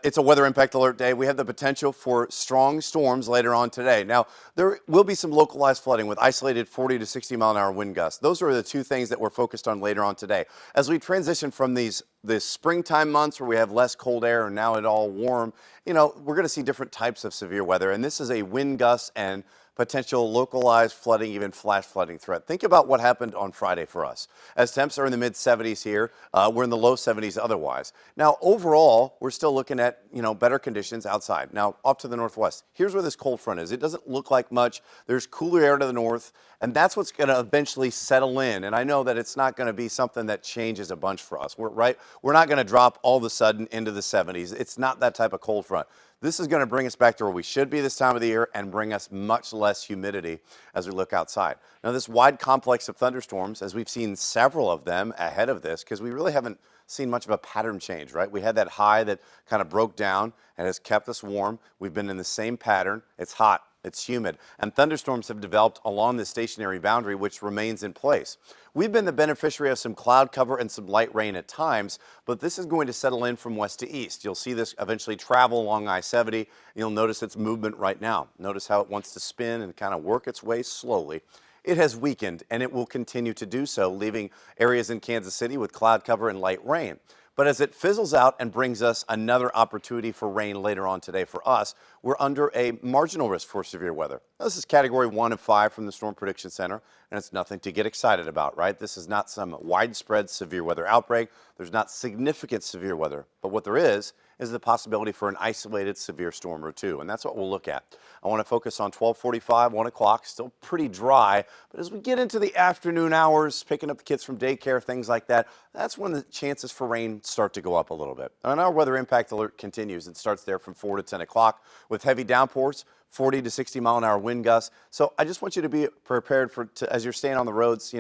it's a weather impact alert day. We have the potential for strong storms later on today. Now, there will be some localized flooding with isolated 40 to 60 mile an hour wind gusts. Those are the two things that we're focused on later on today. As we transition from the springtime months where we have less cold air and now it's all warm, we're going to see different types of severe weather. And this is a wind gust and potential localized flooding, even flash flooding threat. Think about what happened on Friday for us. As temps are in the mid 70s here, we're in the low 70s otherwise. Now, overall, we're still looking at, better conditions outside. Now, off to the northwest, here's where this cold front is. It doesn't look like much. There's cooler air to the north, and that's what's going to eventually settle in. And I know that it's not going to be something that changes a bunch for us. We're not going to drop all of a sudden into the 70s. It's not that type of cold front. This is going to bring us back to where we should be this time of the year and bring us much less humidity as we look outside. Now, this wide complex of thunderstorms, as we've seen several of them ahead of this, because we really haven't seen much of a pattern change, right? We had that high that kind of broke down and has kept us warm. We've been in the same pattern. It's hot. It's humid, and thunderstorms have developed along this stationary boundary, which remains in place. We've been the beneficiary of some cloud cover and some light rain at times, but this is going to settle in from west to east. You'll see this eventually travel along I-70. You'll notice its movement right now. Notice how it wants to spin and kind of work its way slowly. It has weakened, and it will continue to do so, leaving areas in Kansas City with cloud cover and light rain. But as it fizzles out and brings us another opportunity for rain later on today for us, we're under a marginal risk for severe weather. Now, this is category 1 of 5 from the Storm Prediction Center, and it's nothing to get excited about, right? This is not some widespread severe weather outbreak. There's not significant severe weather, but what there is the possibility for an isolated severe storm or two, and that's what we'll look at. I want to focus on 12:45, 1 o'clock, still pretty dry, but as we get into the afternoon hours, picking up the kids from daycare, things like that, that's when the chances for rain start to go up a little bit. And our weather impact alert continues. It starts there from 4 to 10 o'clock with heavy downpours, 40 to 60 mile an hour wind gusts. So I just want you to be prepared as you're staying on the roads.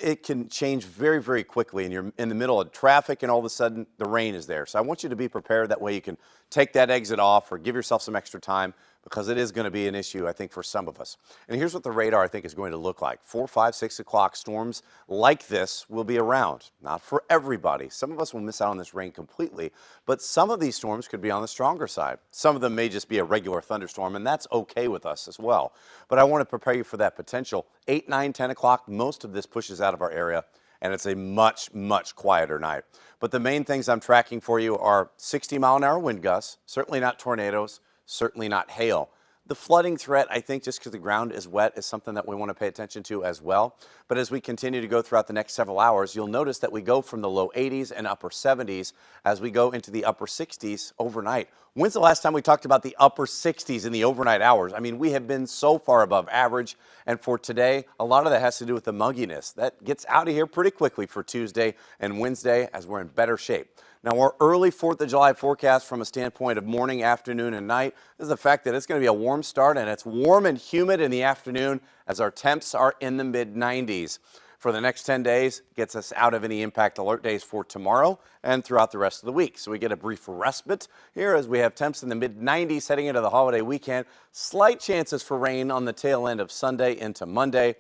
It can change very, very quickly, and you're in the middle of traffic and all of a sudden the rain is there. So I want you to be prepared. That way you can take that exit off or give yourself some extra time, because it is going to be an issue, I think, for some of us. And here's what the radar, I think, is going to look like. 4, 5, 6 o'clock storms like this will be around. Not for everybody. Some of us will miss out on this rain completely, but some of these storms could be on the stronger side. Some of them may just be a regular thunderstorm, and that's okay with us as well. But I want to prepare you for that potential. 8, 9, 10 o'clock, most of this pushes out of our area, and it's a much, much quieter night. But the main things I'm tracking for you are 60 mile an hour wind gusts, certainly not tornadoes, certainly not hail. The flooding threat, I think, just because the ground is wet, is something that we want to pay attention to as well. But as we continue to go throughout the next several hours, you'll notice that we go from the low 80s and upper 70s as we go into the upper 60s overnight. When's the last time we talked about the upper 60s in the overnight hours? I mean, we have been so far above average. And for today, a lot of that has to do with the mugginess. That gets out of here pretty quickly for Tuesday and Wednesday as we're in better shape. Now, our early 4th of July forecast from a standpoint of morning, afternoon, and night is the fact that it's going to be a warm start, and it's warm and humid in the afternoon as our temps are in the mid-90s. For the next 10 days, gets us out of any impact alert days for tomorrow and throughout the rest of the week. So we get a brief respite here as we have temps in the mid-90s heading into the holiday weekend. Slight chances for rain on the tail end of Sunday into Monday.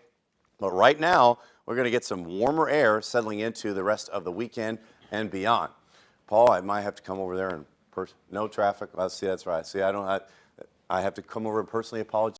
But right now, we're going to get some warmer air settling into the rest of the weekend and beyond. Paul, I might have to come over there and no traffic. See, that's right. See, I have to come over and personally apologize.